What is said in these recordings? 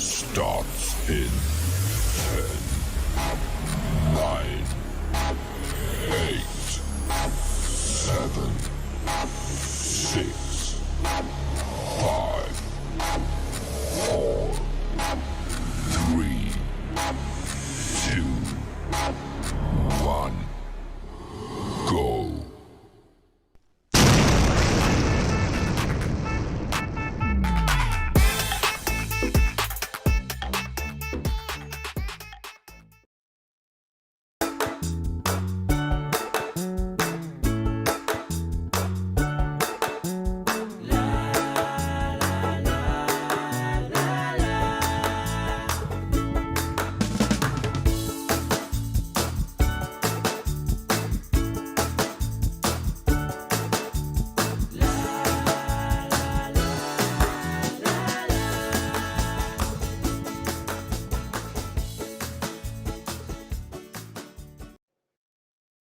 starts in 10, 9, 8, 7, 6, 5, 4, 3, 2, 1, go.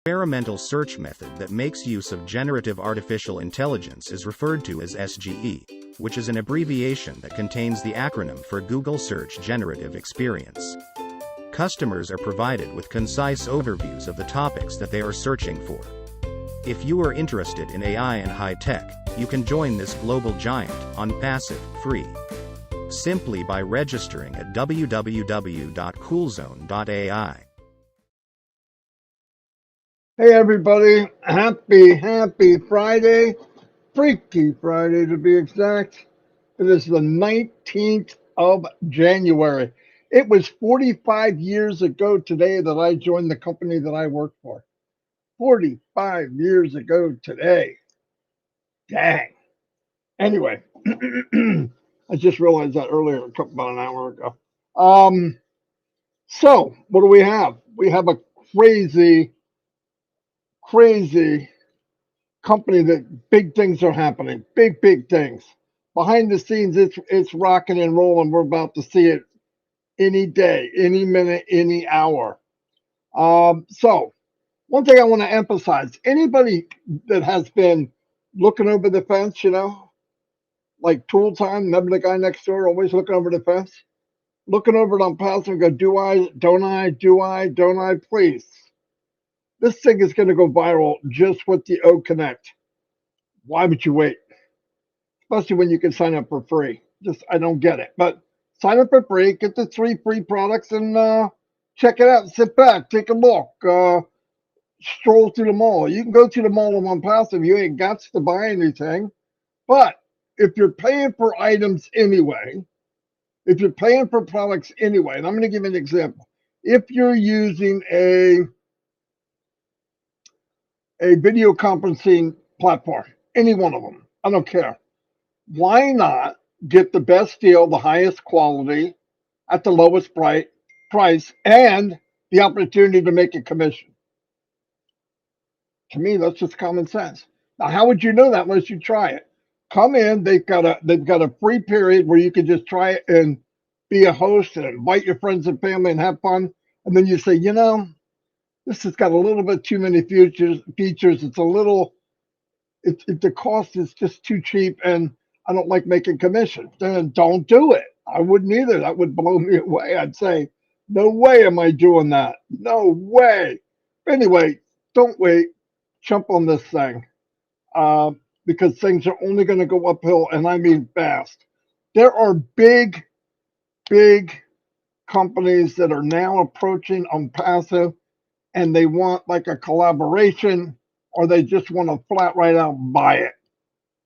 Experimental search method that makes use of generative artificial intelligence is referred to as SGE, which is an abbreviation that contains the acronym for Google Search Generative Experience. Customers are provided with concise overviews of the topics that they are searching for. If you are interested in AI and high tech, you can join this global giant on ONPASSIVE free, simply by registering at www.coolzone.ai. Hey everybody, happy Friday, Freaky Friday to be exact. It is the 19th of January. It was 45 years ago today that I joined the company that I work for. 45 years ago today. Dang. Anyway, I just realized that earlier, about an hour ago. So what do we have? We have a crazy company that big things are happening, big things. Behind the scenes, it's rocking and rolling. We're about to see it any day, any minute, any hour. So one thing I want to emphasize, anybody that has been looking over the fence, like Tool Time, remember the guy next door always looking over the fence? Looking over it on passive and go, do I, don't I, do I, don't I, please. This thing is going to go viral just with the O Connect. Why would you wait? Especially when you can sign up for free. I don't get it. But sign up for free, get the 3 free products, and check it out. Sit back, take a look, stroll through the mall. You can go to the mall on ONPASSIVE. You ain't got to buy anything. But if you're paying for items anyway, if you're paying for products anyway, and I'm going to give you an example. If you're using a video conferencing platform, any one of them, I don't care. Why not get the best deal, the highest quality, at the lowest price, and the opportunity to make a commission? To me, that's just common sense. Now, how would you know that unless you try it? Come in, they've got a free period where you can just try it and be a host and invite your friends and family and have fun. And then you say, this has got a little bit too many features. It's a little, the cost is just too cheap, and I don't like making commission. Then don't do it. I wouldn't either. That would blow me away. I'd say, no way am I doing that. No way. But anyway, don't wait. Jump on this thing, because things are only going to go uphill, and I mean fast. There are big companies that are now approaching ONPASSIVE, and they want like a collaboration, or they just want to flat right out buy it.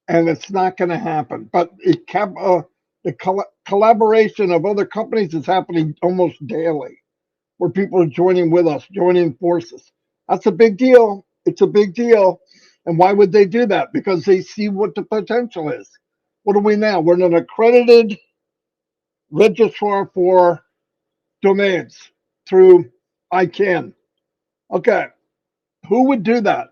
And it's not going to happen. But the collaboration of other companies is happening almost daily, where people are joining with us, joining forces. That's a big deal. It's a big deal. And why would they do that? Because they see what the potential is. What are we now? We're an accredited registrar for domains through ICANN. Okay, who would do that?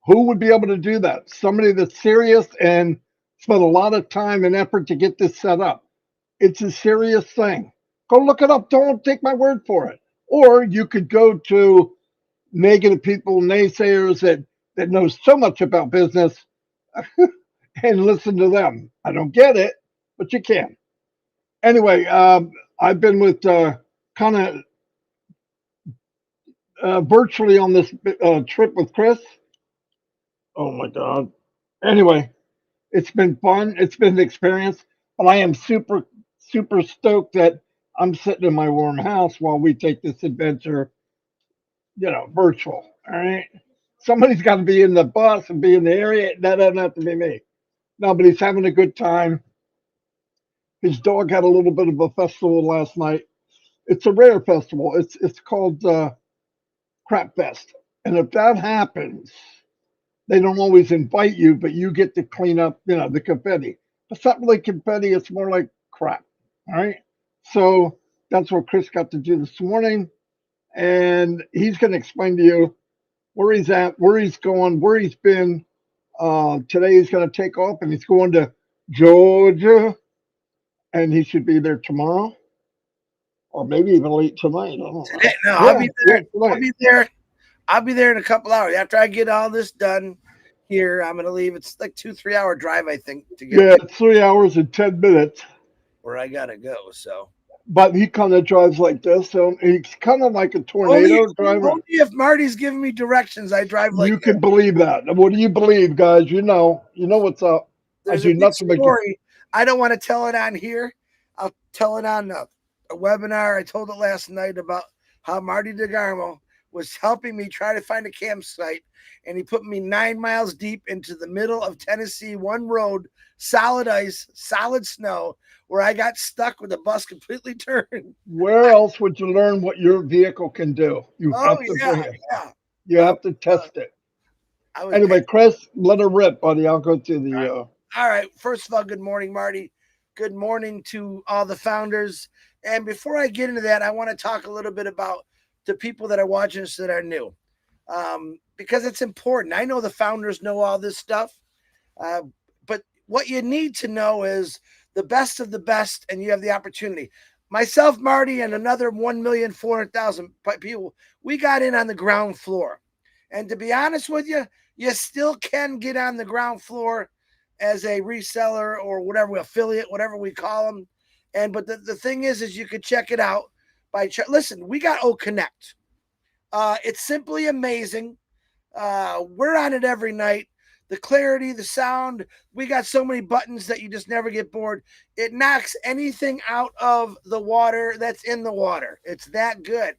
Who would be able to do that? Somebody that's serious and spent a lot of time and effort to get this set up. It's a serious thing. Go look it up. Don't take my word for it. Or you could go to negative people, naysayers that know so much about business and listen to them. I don't get it, but you can. Anyway, I've been with kind of virtually on this trip with Chris. Oh my God. Anyway, it's been fun. It's been an experience, but I am super stoked that I'm sitting in my warm house while we take this adventure, virtual. All right. Somebody's got to be in the bus and be in the area. That doesn't have to be me. No, but he's having a good time. His dog had a little bit of a festival last night. It's a rare festival. It's called Crap Fest. And if that happens, they don't always invite you, but you get to clean up, the confetti. It's not really confetti, it's more like crap. All right. So that's what Chris got to do this morning. And he's going to explain to you where he's at, where he's going, where he's been. Today he's going to take off and he's going to Georgia, and he should be there tomorrow or maybe even late tonight. I don't know. Today, no, Yeah, I'll be there. yeah, I'll be there. I'll be there in a couple hours. After I get all this done here, I'm gonna leave. It's like 2-3 hour drive, I think, to get Yeah, to 3 hours and 10 minutes. where I gotta go. So But he kind of drives like this, so he's kind of like a tornado driver. only if Marty's giving me directions, I drive like You can believe that. What do you believe, guys? You know what's up. There's I a do big nothing but story. I don't want to tell it on here. I'll tell it on a webinar. I told it last night about how Marty DeGarmo was helping me try to find a campsite, and he put me 9 miles deep into the middle of Tennessee, one road, solid ice, solid snow, where I got stuck with the bus completely turned. Where else would you learn what your vehicle can do? You Oh have to bring it. yeah. You have to test it. I was Anyway, Chris, let her rip, buddy. I'll go to the. All right. First of all, good morning, Marty. Good morning to all the founders. And before I get into that, I want to talk a little bit about the people that are watching us that are new, because it's important. I know the founders know all this stuff, but what you need to know is the best of the best, and you have the opportunity. Myself, Marty, and another 1,400,000 people, we got in on the ground floor. And to be honest with you, you still can get on the ground floor as a reseller or whatever, affiliate, whatever we call them. But the thing is you could check it out by listen. We got O Connect. It's simply amazing. We're on it every night. The clarity, the sound. We got so many buttons that you just never get bored. It knocks anything out of the water that's in the water. It's that good.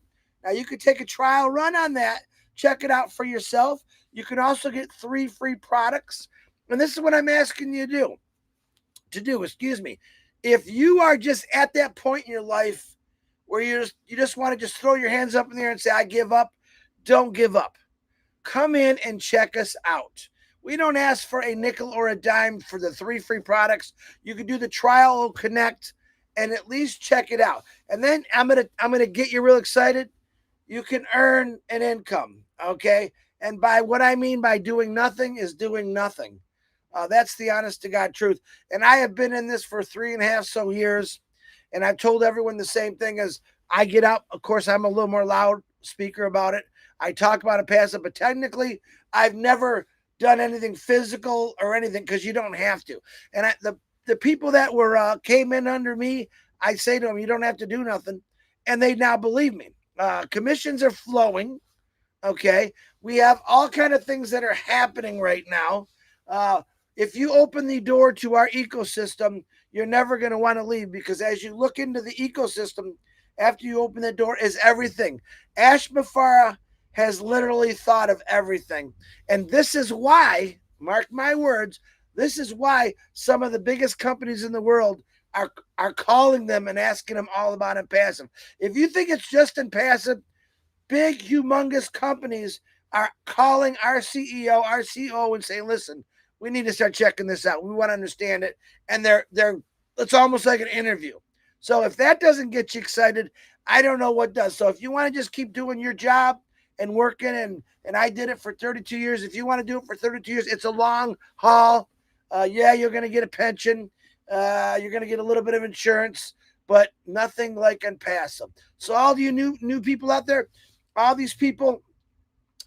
Now you could take a trial run on that. Check it out for yourself. You can also get 3 free products. And this is what I'm asking you to do, excuse me. If you are just at that point in your life where you just want to just throw your hands up in the air and say, I give up, don't give up. Come in and check us out. We don't ask for a nickel or a dime for the 3 free products. You can do the trial connect and at least check it out. And then I'm gonna get you real excited. You can earn an income, okay? And by what I mean by doing nothing is doing nothing. That's the honest to God truth. And I have been in this for 3.5 so years. And I've told everyone the same thing as I get up. Of course, I'm a little more loud speaker about it. I talk about it passive, but technically I've never done anything physical or anything because you don't have to. And the people that were came in under me, I say to them, you don't have to do nothing. And they now believe me. Commissions are flowing. Okay. We have all kind of things that are happening right now. If you open the door to our ecosystem, you're never going to want to leave, because as you look into the ecosystem, after you open the door is everything. Ash Mafara has literally thought of everything. And this is why, mark my words, this is why some of the biggest companies in the world are calling them and asking them all about ONPASSIVE. If you think it's just ONPASSIVE, big, humongous companies are calling our CEO, our COO, and saying, listen, we need to start checking this out. We want to understand it. And it's almost like an interview. So if that doesn't get you excited, I don't know what does. So if you want to just keep doing your job and working, and I did it for 32 years. If you want to do it for 32 years, it's a long haul. Yeah, you're going to get a pension. You're going to get a little bit of insurance, but nothing like ONPASSIVE. So all you new people out there, all these people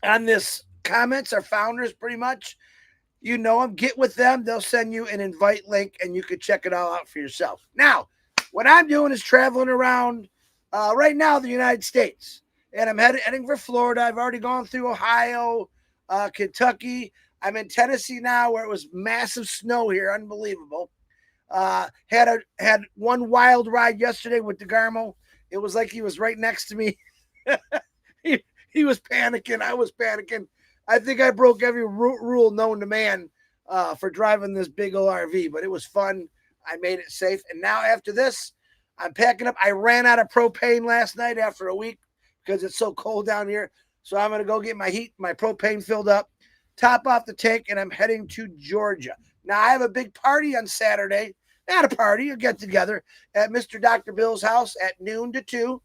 on this comments are founders pretty much. You know them, get with them. They'll send you an invite link and you can check it all out for yourself. Now, what I'm doing is traveling around right now the United States, and I'm heading for Florida. I've already gone through Ohio, Kentucky. I'm in Tennessee now, where it was massive snow here, unbelievable. Had one wild ride yesterday with DeGarmo. It was like he was right next to me. he was panicking. I was panicking. I think I broke every rule known to man for driving this big old RV, but it was fun. I made it safe. And now after this, I'm packing up. I ran out of propane last night after a week because it's so cold down here. So I'm going to go get my propane filled up, top off the tank, and I'm heading to Georgia. Now, I have a big party on Saturday. Not a party, a get together at Mr. Dr. Bill's house at noon to 2.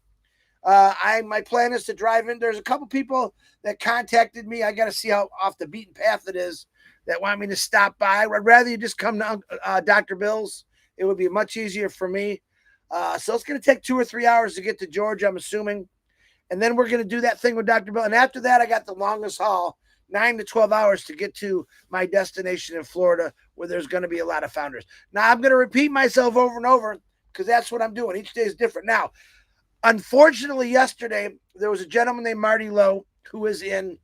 My plan is to drive in. There's a couple people that contacted me. I got to see how off the beaten path it is that want me to stop by. I'd rather you just come to Dr. Bill's. It would be much easier for me. So it's going to take 2 or 3 hours to get to Georgia, I'm assuming. And then we're going to do that thing with Dr. Bill. And after that, I got the longest haul, 9 to 12 hours to get to my destination in Florida, where there's going to be a lot of founders. Now, I'm going to repeat myself over and over because that's what I'm doing. Each day is different. Now, unfortunately, yesterday, there was a gentleman named Marty Lowe who was in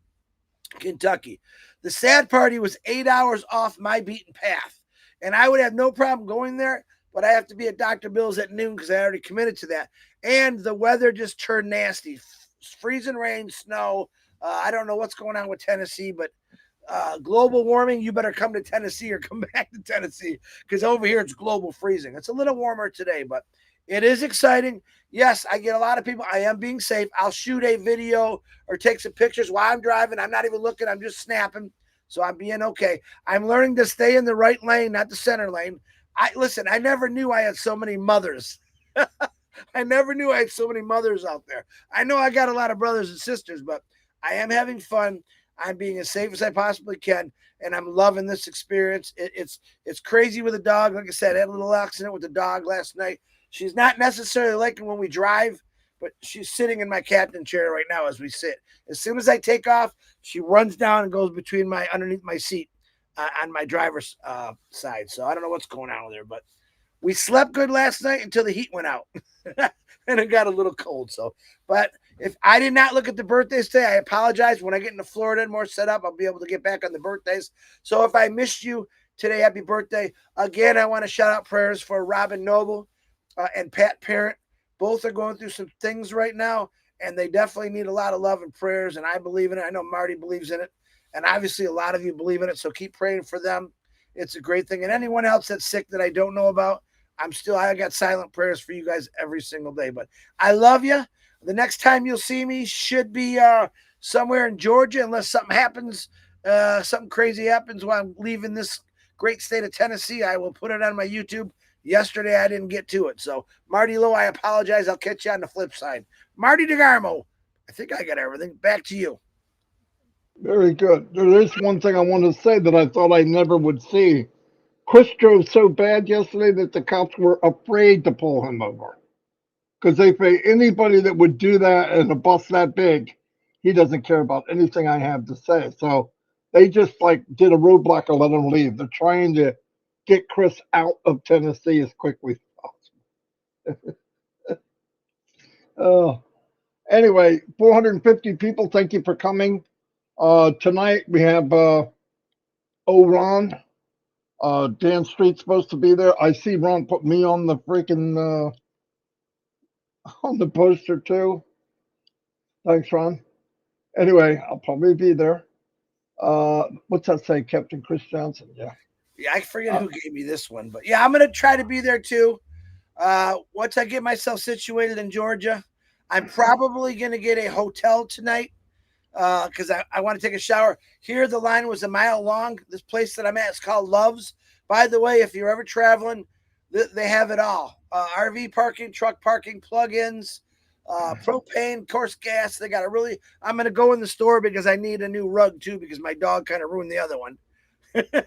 Kentucky. The sad part, he was 8 hours off my beaten path. And I would have no problem going there, but I have to be at Dr. Bill's at noon because I already committed to that. And the weather just turned nasty. Freezing rain, snow. I don't know what's going on with Tennessee, but global warming, you better come to Tennessee or come back to Tennessee because over here it's global freezing. It's a little warmer today, but it is exciting. Yes, I get a lot of people. I am being safe. I'll shoot a video or take some pictures while I'm driving. I'm not even looking. I'm just snapping. So I'm being okay. I'm learning to stay in the right lane, not the center lane. Listen, I never knew I had so many mothers. I never knew I had so many mothers out there. I know I got a lot of brothers and sisters, but I am having fun. I'm being as safe as I possibly can, and I'm loving this experience. It's crazy with a dog. Like I said, I had a little accident with the dog last night. She's not necessarily liking when we drive, but she's sitting in my captain chair right now as we sit. As soon as I take off, she runs down and goes underneath my seat on my driver's side. So I don't know what's going on with her, but we slept good last night until the heat went out and it got a little cold. But if I did not look at the birthdays today, I apologize. When I get into Florida and more set up, I'll be able to get back on the birthdays. So if I missed you today, happy birthday. Again, I want to shout out prayers for Robin Noble and Pat Parent. Both are going through some things right now, and they definitely need a lot of love and prayers, and I believe in it. I know Marty believes in it, and obviously a lot of you believe in it, so keep praying for them. It's a great thing. And anyone else that's sick that I don't know about, I got silent prayers for you guys every single day. But I love you. The next time you'll see me should be somewhere in Georgia, unless something happens, something crazy happens while I'm leaving this great state of Tennessee. I will put it on my YouTube. Yesterday, I didn't get to it. So, Marty Lowe, I apologize. I'll catch you on the flip side. Marty DeGarmo, I think I got everything. Back to you. Very good. There is one thing I want to say that I thought I never would see. Chris drove so bad yesterday that the cops were afraid to pull him over. Because they say anybody that would do that in a bus that big, he doesn't care about anything I have to say. So they just did a roadblock and let him leave. They're trying to get Chris out of Tennessee as quickly as possible. Anyway, 450 people, thank you for coming. Tonight we have Ron. Dan Street's supposed to be there. I see Ron put me on the freaking on the poster too. Thanks, Ron. Anyway, I'll probably be there. What's that say, Captain Chris Johnson? Yeah. Yeah, I forget who gave me this one, but yeah, I'm gonna try to be there too. Once I get myself situated in Georgia, I'm probably gonna get a hotel tonight because I want to take a shower. Here, the line was a mile long. This place that I'm at is called Love's. By the way, if you're ever traveling, they have it all: RV parking, truck parking, plug-ins, propane, course gas. They got a really. I'm gonna go in the store because I need a new rug too because my dog kind of ruined the other one.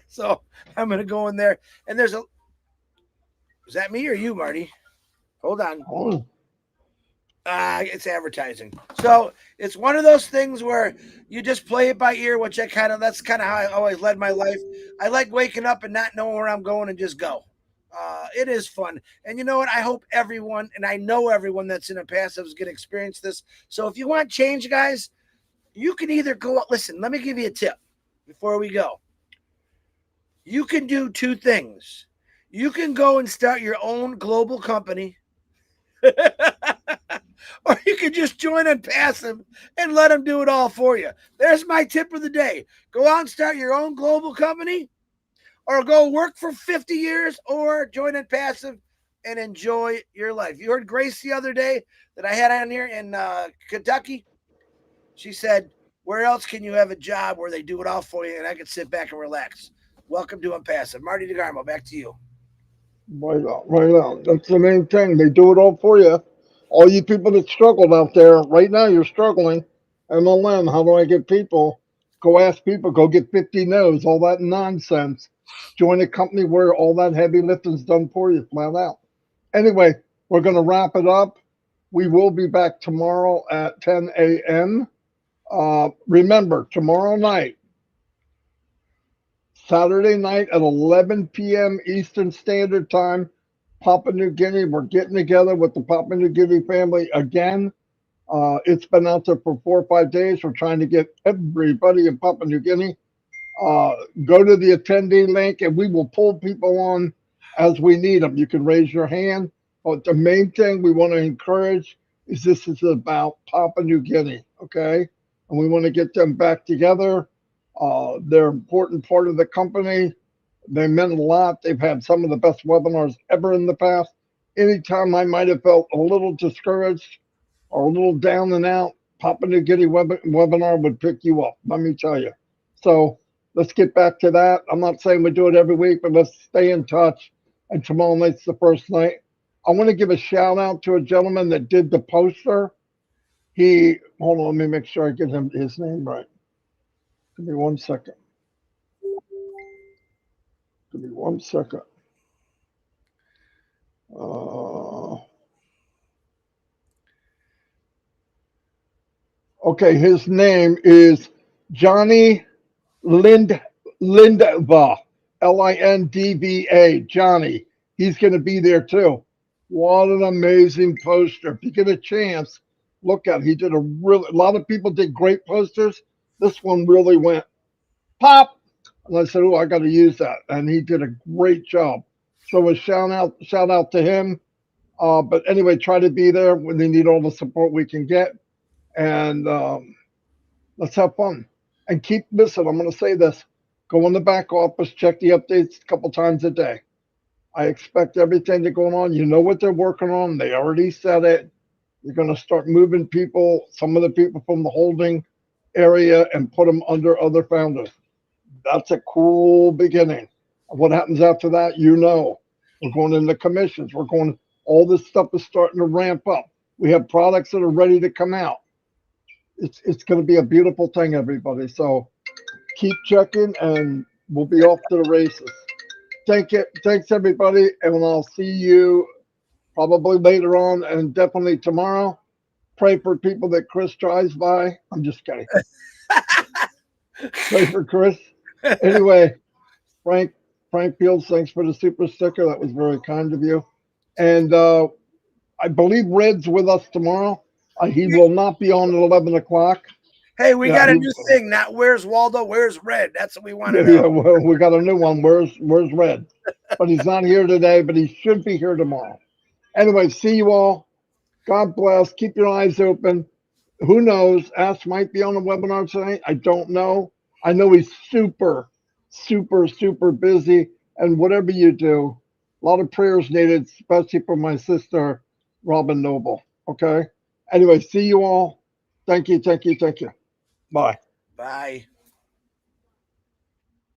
So I'm gonna go in there, and is that me or you, Marty? Hold on. Oh. It's advertising. So it's one of those things where you just play it by ear, which that's kind of how I always led my life. I like waking up and not knowing where I'm going and just go. It is fun. And you know what? I hope everyone, and I know everyone that's in a passive is going to experience this. So if you want change, guys, you can either go, listen, let me give you a tip before we go. You can do two things. You can go and start your own global company, or you can just join on passive and let them do it all for you. There's my tip of the day. Go out and start your own global company, or go work for 50 years, or join in passive and enjoy your life. You heard Grace the other day that I had on here in Kentucky. She said, where else can you have a job where they do it all for you and I can sit back and relax? Welcome to Unpassive. Marty DeGarmo, back to you. Right on, right on. That's the main thing. They do it all for you. All you people that struggled out there, right now you're struggling. MLM, how do I get people? Go ask people, go get 50 no's, all that nonsense. Join a company where all that heavy lifting's done for you, flat out. Anyway, we're going to wrap it up. We will be back tomorrow at 10 a.m. Remember, tomorrow night, Saturday night at 11 p.m. Eastern Standard Time, Papua New Guinea. We're getting together with the Papua New Guinea family again. It's been out there for 4 or 5 days. We're trying to get everybody in Papua New Guinea. Go to the attendee link and we will pull people on as we need them. You can raise your hand. But the main thing we want to encourage is this is about Papua New Guinea, okay? And we want to get them back together. They're an important part of the company. They meant a lot. They've had some of the best webinars ever in the past. Anytime I might have felt a little discouraged or a little down and out, Papua New Guinea webinar would pick you up, let me tell you. So let's get back to that. I'm not saying we do it every week, but let's stay in touch. And tomorrow night's the first night. I want to give a shout out to a gentleman that did the poster. Hold on, let me make sure I get his name right. Give me 1 second. Give me 1 second. Okay, his name is Johnny Lindva, Lindva, Johnny. He's going to be there too. What an amazing poster. If you get a chance, look at it. He did a lot of people did great posters. This one really went pop. And I said, oh, I got to use that. And he did a great job. So a shout out to him. But anyway, try to be there when they need all the support we can get. And let's have fun. And keep listening. I'm going to say this. Go in the back office, check the updates a couple times a day. I expect everything to go on. You know what they're working on. They already said it. You're going to start moving people, some of the people from the holding area, and put them under other founders. That's a cool beginning. What happens after that, you know. We're going into commissions. All this stuff is starting to ramp up. We have products that are ready to come out. It's going to be a beautiful thing, everybody. So keep checking, and we'll be off to the races. Thanks, everybody, and I'll see you probably later on and definitely tomorrow. Pray for people that Chris drives by. I'm just kidding. Pray for Chris. Anyway, Frank Fields, thanks for the super sticker. That was very kind of you. And I believe Red's with us tomorrow. He will not be on at 11 o'clock. Hey, we got a new thing. Not where's Waldo, where's Red? That's what we want to know. Yeah, well, we got a new one. Where's Red? But he's not here today, but he should be here tomorrow. Anyway, see you all. God bless. Keep your eyes open. Who knows? Ash might be on the webinar tonight. I don't know. I know he's super, super, super busy. And whatever you do, a lot of prayers needed, especially for my sister, Robin Noble. Okay? Anyway, see you all. Thank you. Bye. Bye.